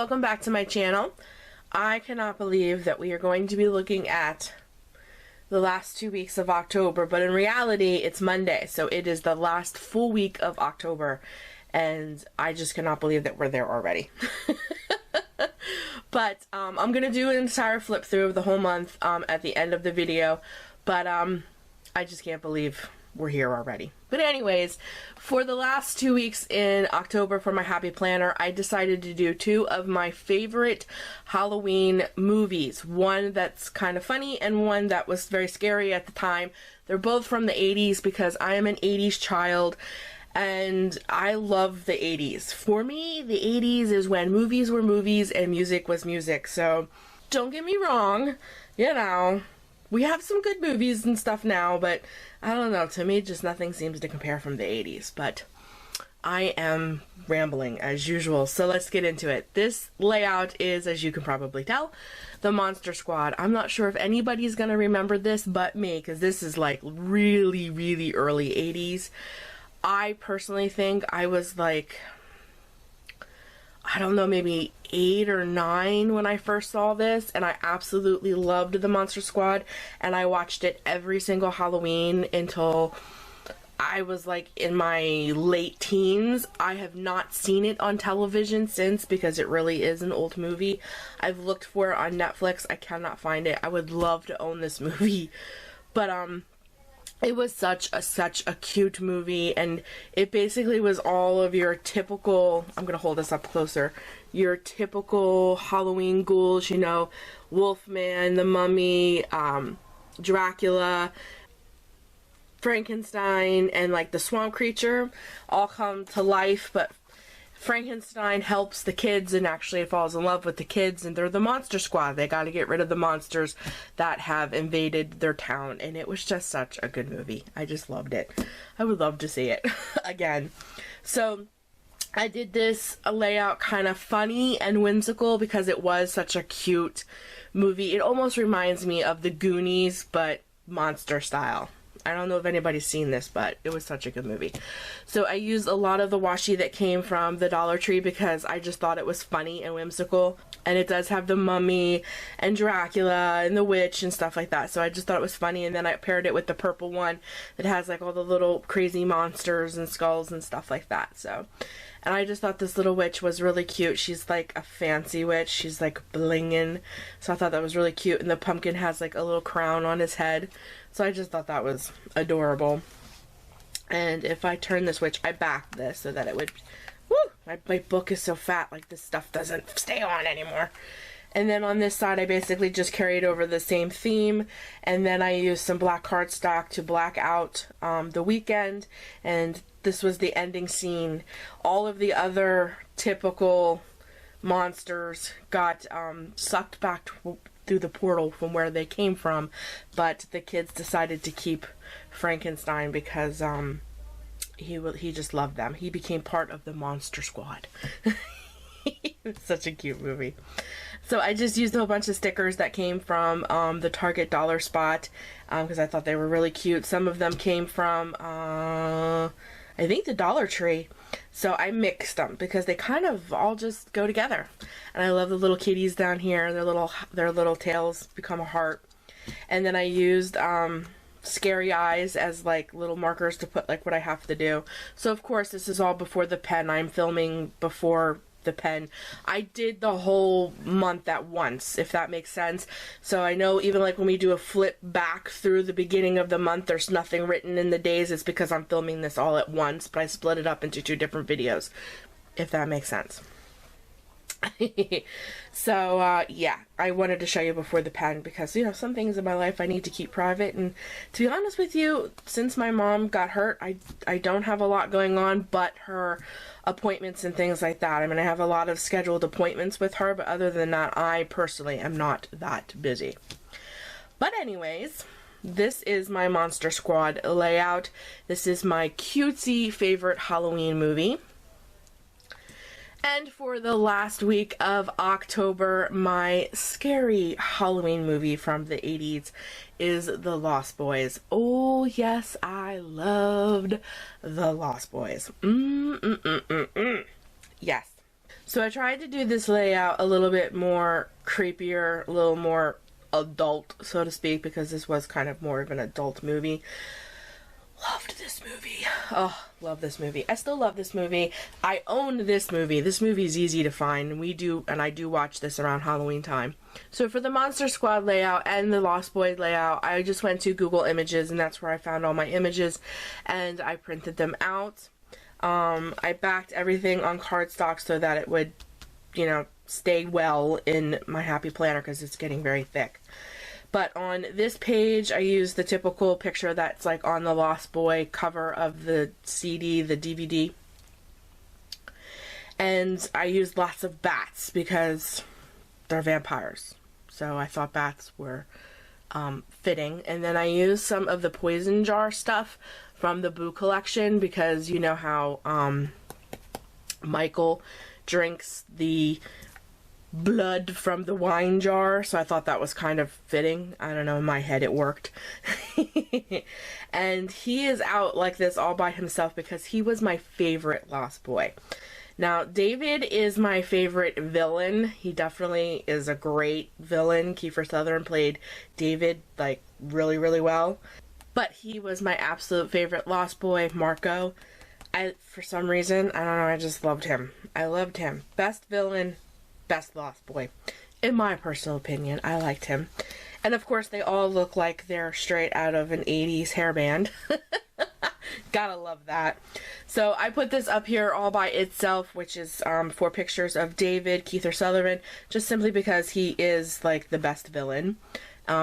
welcome back to my channel. I cannot believe that we are going to be looking at the last 2 weeks of October, but in reality it's Monday, so it is the last full week of October, and I just cannot believe that we're there already. But I'm gonna do an entire flip through of the whole month at the end of the video, but I just can't believe we're here already. But anyways, for the last 2 weeks in October for my Happy Planner, I decided to do 2 of my favorite Halloween movies. One that's kind of funny and one that was very scary at the time. They're both from the 80s because I am an 80s child and I love the 80s. For me, the 80s is when movies were movies and music was music. So don't get me wrong, you know, we have some good movies and stuff now, but I don't know, to me just nothing seems to compare from the 80s, but I am rambling as usual, so let's get into it. This layout is, as you can probably tell, the Monster Squad. I'm not sure if anybody's gonna remember this but me, because this is like really, really early 80s. I personally think I was like, I don't know, maybe 8 or 9 when I first saw this, and I absolutely loved the Monster Squad, and I watched it every single Halloween until I was like in my late teens. I have not seen it on television since because it really is an old movie. I've looked for it on Netflix. I cannot find it. I would love to own this movie, but it was such a cute movie, and it basically was all of your typical, I'm gonna hold this up closer, your typical Halloween ghouls, you know, Wolfman, the Mummy, Dracula, Frankenstein, and like the swamp creature all come to life, but Frankenstein helps the kids and actually falls in love with the kids, and they're the Monster Squad. They got to get rid of the monsters that have invaded their town, and it was just such a good movie. I just loved it. I would love to see it again. So I did this layout kind of funny and whimsical because it was such a cute movie. It almost reminds me of the Goonies, but monster style. I don't know if anybody's seen this, but it was such a good movie. So I used a lot of the washi that came from the Dollar Tree because I just thought it was funny and whimsical. And it does have the Mummy and Dracula and the Witch and stuff like that. So I just thought it was funny, and then I paired it with the purple one that has like all the little crazy monsters and skulls and stuff like that. So, and I just thought this little witch was really cute. She's like a fancy witch. She's like blinging. So I thought that was really cute. And the pumpkin has like a little crown on his head. So I just thought that was adorable. And if I turn this witch, I backed this so that it would, woo, my book is so fat, like this stuff doesn't stay on anymore. And then on this side, I basically just carried over the same theme, and then I used some black cardstock to black out the weekend, and this was the ending scene. All of the other typical monsters got sucked back through the portal from where they came from, but the kids decided to keep Frankenstein because he just loved them. He became part of the Monster Squad. It's such a cute movie. So I just used a whole bunch of stickers that came from the Target dollar spot because I thought they were really cute. Some of them came from I think the Dollar Tree. So I mixed them because they kind of all just go together. And I love the little kitties down here. Their little tails become a heart. And then I used scary eyes as like little markers to put like what I have to do. So of course this is all before the pen. I'm filming before the pen. I did the whole month at once, if that makes sense. So I know even like when we do a flip back through the beginning of the month, there's nothing written in the days. It's because I'm filming this all at once, but I split it up into 2 different videos, if that makes sense. So yeah, I wanted to show you before the pen because, you know, some things in my life I need to keep private, and to be honest with you, since my mom got hurt, I don't have a lot going on but her appointments and things like that. I mean, I have a lot of scheduled appointments with her, but other than that, I personally am not that busy. But anyways, this is my Monster Squad layout. This is my cutesy favorite Halloween movie. And for the last week of October, my scary Halloween movie from the 80s is The Lost Boys. Oh, yes, I loved The Lost Boys. Yes. So I tried to do this layout a little bit more creepier, a little more adult, so to speak, because this was kind of more of an adult movie. Loved this movie. Oh, love this movie. I still love this movie. I own this movie. This movie is easy to find. And I do watch this around Halloween time. So for the Monster Squad layout and the Lost Boys layout, I just went to Google Images, and that's where I found all my images, and I printed them out. I backed everything on cardstock so that it would, you know, stay well in my Happy Planner because it's getting very thick. But on this page, I used the typical picture that's like on the Lost Boy cover of the CD, the DVD. And I used lots of bats because they're vampires. So I thought bats were fitting. And then I used some of the poison jar stuff from the Boo collection because you know how Michael drinks the blood from the wine jar, so I thought that was kind of fitting. I don't know, in my head it worked. And he is out like this all by himself because he was my favorite Lost Boy. Now, David is my favorite villain. He definitely is a great villain. Kiefer Sutherland played David, like, really, really well. But he was my absolute favorite Lost Boy, Marco. For some reason, I don't know, I just loved him. I loved him. Best villain, best Lost Boy. In my personal opinion, I liked him. And of course, they all look like they're straight out of an 80s hairband. Gotta love that. So I put this up here all by itself, which is 4 pictures of David, Kiefer Sutherland, just simply because he is like the best villain.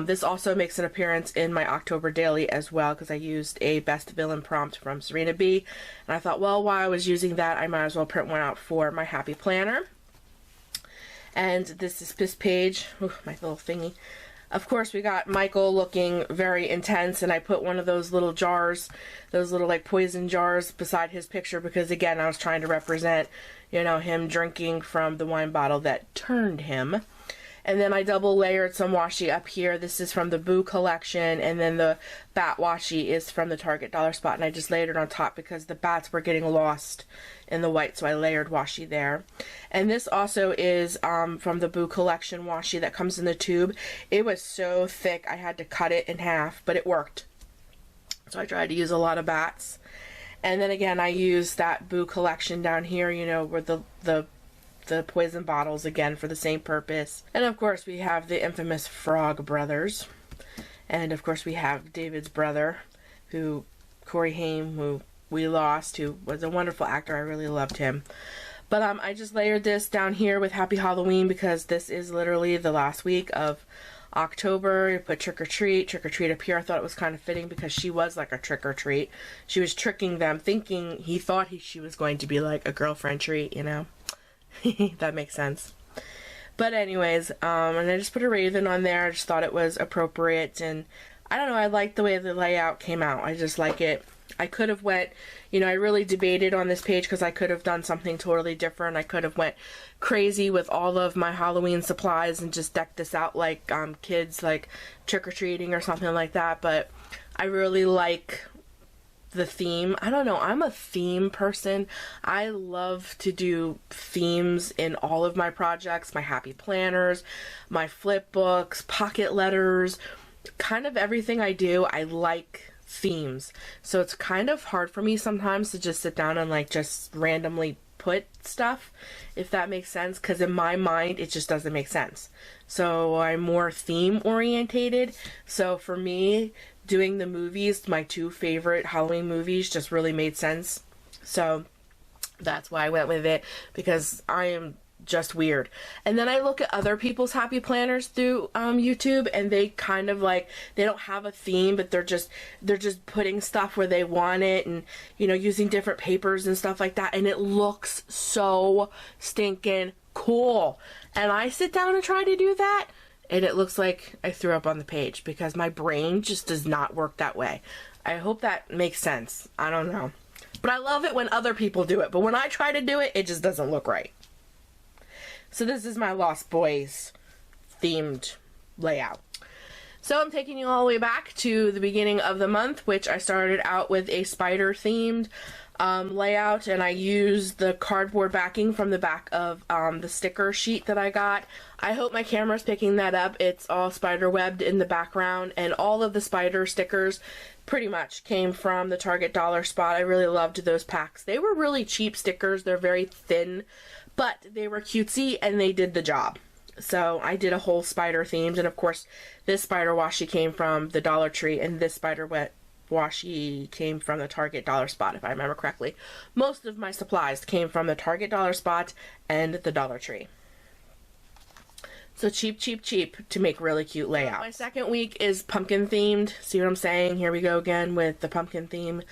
This also makes an appearance in my October daily as well because I used a best villain prompt from Serena B. And I thought, well, while I was using that, I might as well print one out for my Happy Planner. And this is this page. Ooh, my little thingy. Of course, we got Michael looking very intense, and I put one of those little jars, those little like poison jars beside his picture because, again, I was trying to represent, you know, him drinking from the wine bottle that turned him. And then I double layered some washi up here. This is from the Boo collection, and then the bat washi is from the Target Dollar Spot, and I just layered it on top because the bats were getting lost in the white, so I layered washi there. And this also is from the Boo collection washi that comes in the tube. It was so thick I had to cut it in half, but it worked. So I tried to use a lot of bats. And then again, I used that Boo collection down here, you know, where the poison bottles again for the same purpose. And of course we have the infamous Frog Brothers. And of course we have David's brother, Corey Haim, who we lost, who was a wonderful actor. I really loved him. But I just layered this down here with Happy Halloween because this is literally the last week of October. You put trick or treat up here. I thought it was kind of fitting because she was like a trick or treat. She was tricking them, thinking he thought she was going to be like a girlfriend treat, you know. That makes sense. But anyways, and I just put a raven on there. I just thought it was appropriate, and I don't know, I like the way the layout came out. I just like it. I could have went, you know, I really debated on this page because I could have done something totally different. I could have went crazy with all of my Halloween supplies and just decked this out like kids like trick-or-treating or something like that, but I really like the theme. I don't know, I'm a theme person. I love to do themes in all of my projects, my Happy Planners, my flip books, pocket letters, kind of everything I do. I like themes. So it's kind of hard for me sometimes to just sit down and like just randomly put stuff, if that makes sense, because in my mind it just doesn't make sense. So I'm more theme orientated. So for me, doing the movies, my 2 favorite Halloween movies, just really made sense. So that's why I went with it, because I am just weird. And then I look at other people's Happy Planners through YouTube, and they kind of like, they don't have a theme, but they're just putting stuff where they want it, and you know, using different papers and stuff like that, and it looks so stinking cool. And I sit down and try to do that, and it looks like I threw up on the page because my brain just does not work that way. I hope that makes sense. I don't know. But I love it when other people do it, but when I try to do it, it just doesn't look right. So this is my Lost Boys themed layout. So I'm taking you all the way back to the beginning of the month, which I started out with a spider themed layout, and I used the cardboard backing from the back of the sticker sheet that I got. I hope my camera's picking that up. It's all spider webbed in the background, and all of the spider stickers pretty much came from the Target dollar spot. I really loved those packs. They were really cheap stickers. They're very thin, but they were cutesy and they did the job. So I did a whole spider themed, and of course this spider washi came from the Dollar Tree, and this spider wet washi came from the Target dollar spot, if I remember correctly. Most of my supplies came from the Target dollar spot and the Dollar Tree. So cheap, cheap, cheap to make really cute layouts. My second week is pumpkin themed. See what I'm saying? Here we go again with the pumpkin theme.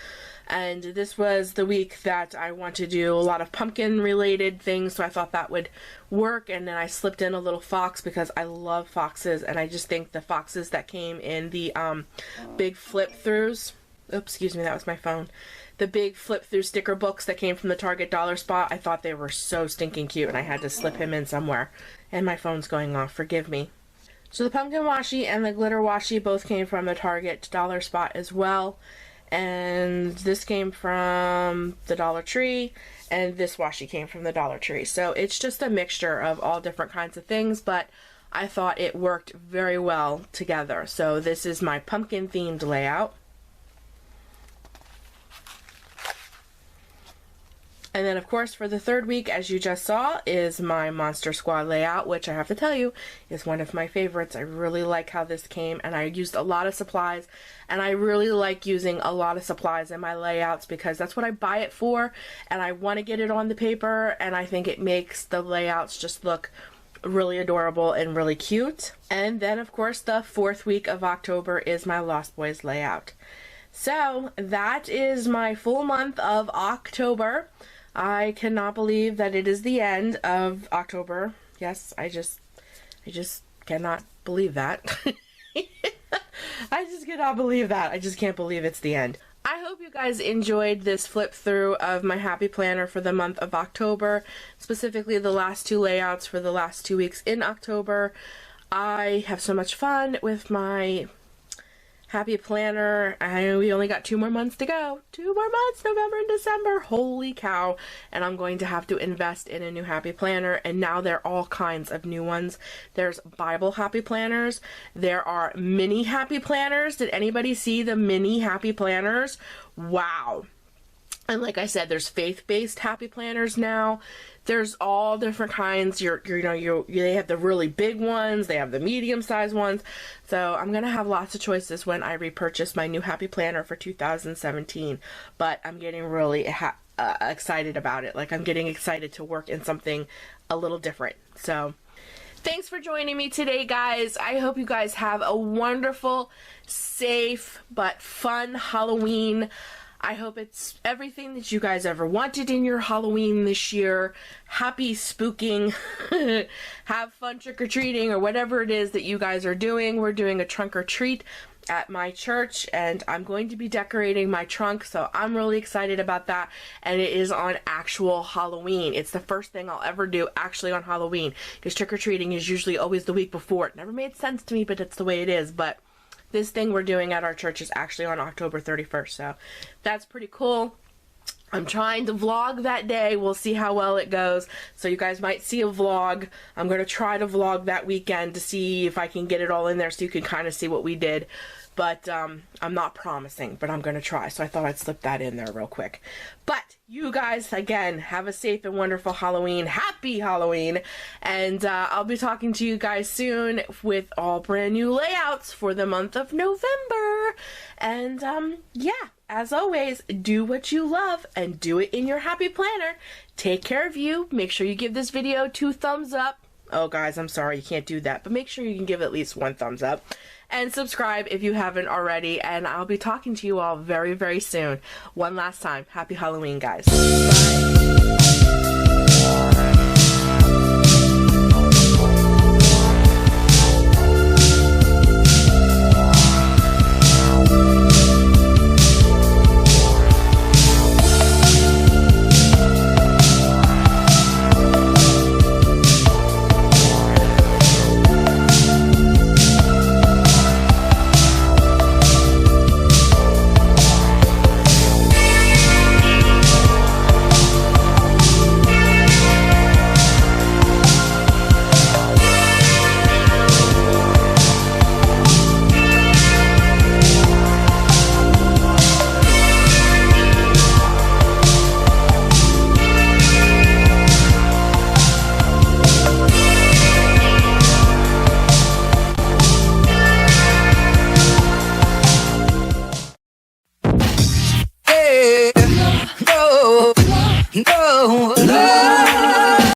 And this was the week that I want to do a lot of pumpkin related things, so I thought that would work. And then I slipped in a little fox because I love foxes, and I just think the foxes that came in the big flip throughs, oops, excuse me, that was my phone. The big flip through sticker books that came from the Target dollar spot, I thought they were so stinking cute, and I had to slip him in somewhere. And my phone's going off, forgive me. So the pumpkin washi and the glitter washi both came from the Target dollar spot as well. And this came from the Dollar Tree, and this washi came from the Dollar Tree. So it's just a mixture of all different kinds of things, but I thought it worked very well together. So this is my pumpkin themed layout. And then, of course, for the third week, as you just saw, is my Monster Squad layout, which I have to tell you is one of my favorites. I really like how this came, and I used a lot of supplies, and I really like using a lot of supplies in my layouts because that's what I buy it for, and I want to get it on the paper, and I think it makes the layouts just look really adorable and really cute. And then, of course, the fourth week of October is my Lost Boys layout. So that is my full month of October. I cannot believe that it is the end of October. Yes, I just cannot believe that. I just cannot believe that. I just can't believe it's the end. I hope you guys enjoyed this flip through of my happy planner for the month of October, specifically the last two layouts for the last 2 weeks in October. I have so much fun with my happy planner. We only got 2 more months to go. 2 more months, November and December. Holy cow. And I'm going to have to invest in a new happy planner. And now there are all kinds of new ones. There's Bible happy planners. There are mini happy planners. Did anybody see the mini happy planners? Wow. And like I said, there's faith-based happy planners now. There's all different kinds. They have the really big ones. They have the medium-sized ones. So I'm going to have lots of choices when I repurchase my new happy planner for 2017. But I'm getting really excited about it. Like, I'm getting excited to work in something a little different. So thanks for joining me today, guys. I hope you guys have a wonderful, safe, but fun Halloween. I hope it's everything that you guys ever wanted in your Halloween this year. Happy spooking. Have fun trick-or-treating or whatever it is that you guys are doing. We're doing a trunk or treat at my church, and I'm going to be decorating my trunk, so I'm really excited about that. And it is on actual Halloween. It's the first thing I'll ever do actually on Halloween, because trick-or-treating is usually always the week before. It never made sense to me, but it's the way it is. But this thing we're doing at our church is actually on October 31st, so that's pretty cool. I'm trying to vlog that day. We'll see how well it goes. So you guys might see a vlog. I'm going to try to vlog that weekend to see if I can get it all in there so you can kind of see what we did. But I'm not promising, but I'm going to try. So I thought I'd slip that in there real quick. But you guys, again, have a safe and wonderful Halloween. Happy Halloween. And I'll be talking to you guys soon with all brand new layouts for the month of November. And yeah, as always, do what you love and do it in your happy planner. Take care of you. Make sure you give this video 2 thumbs up. Oh, guys, I'm sorry you can't do that, but make sure you can give at least 1 thumbs up. And subscribe if you haven't already, and I'll be talking to you all very, very soon. One last time, happy Halloween, guys. Bye.